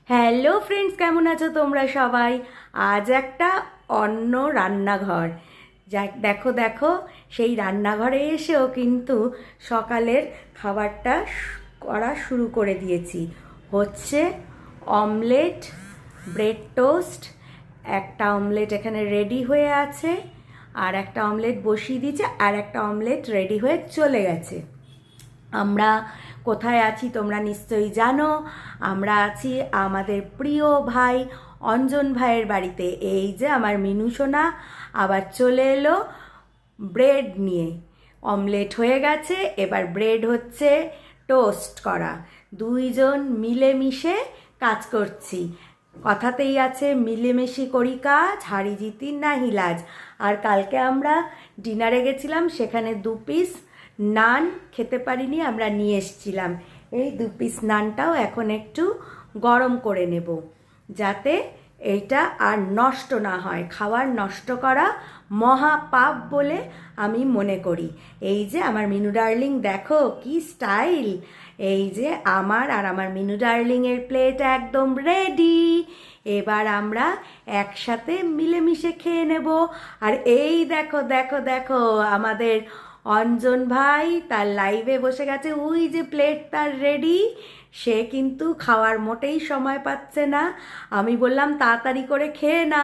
Hello friends, কেমন আছো তোমরা সবাই? আজ একটা অন্য রান্নাঘর। দেখো দেখো, সেই রান্নাঘরে এসেও কিন্তু সকালের খাবারটা করা শুরু করে দিয়েছি। হচ্ছে অমলেট, ব্রেড টোস্ট। একটা অমলেট এখানে রেডি হয়ে আছে, আর একটা অমলেট বসিয়ে দিয়েছে, আর একটা অমলেট রেডি হয়ে চলে গেছে। আমরা কোথায় আছি তোমরা নিশ্চয়ই জানো। আমরা আছি আমাদের প্রিয় ভাই অঞ্জন ভাইয়ের বাড়িতে। এই যে আমার মিনু সোনা আবার চলে এলো ব্রেড নিয়ে। অমলেট হয়ে গেছে, এবার ব্রেড হচ্ছে টোস্ট করা। দুইজন মিলেমিশে কাজ করছি। কথাতেই আছে মিলেমিশে করি কাজ, হারি জিতি নাহি লাজ। আর কালকে আমরা ডিনারে গেছিলাম, সেখানে 2 পিস নান খেতে পারিনি, আমরা নিয়ে এসেছিলাম। এই 2 পিস নানটাও এখন একটু গরম করে নেব, যাতে এইটা আর নষ্ট না হয়। খাবার নষ্ট করা মহা পাপ বলে আমি মনে করি। এই যে আমার মিনু ডার্লিং, দেখো কি স্টাইল। এই যে আমার আর আমার মিনু ডার্লিংয়ের প্লেট একদম রেডি। এবার আমরা একসাথে মিলেমিশে খেয়ে নেব। আর এই দেখো দেখো দেখো, আমাদের অঞ্জন ভাই তার লাইভে বসে গেছে। ওই যে প্লেট তার রেডি, সে কিন্তু খাওয়ার মোটেই সময় পাচ্ছে না। আমি বললাম তাড়াতাড়ি করে খেয়ে না।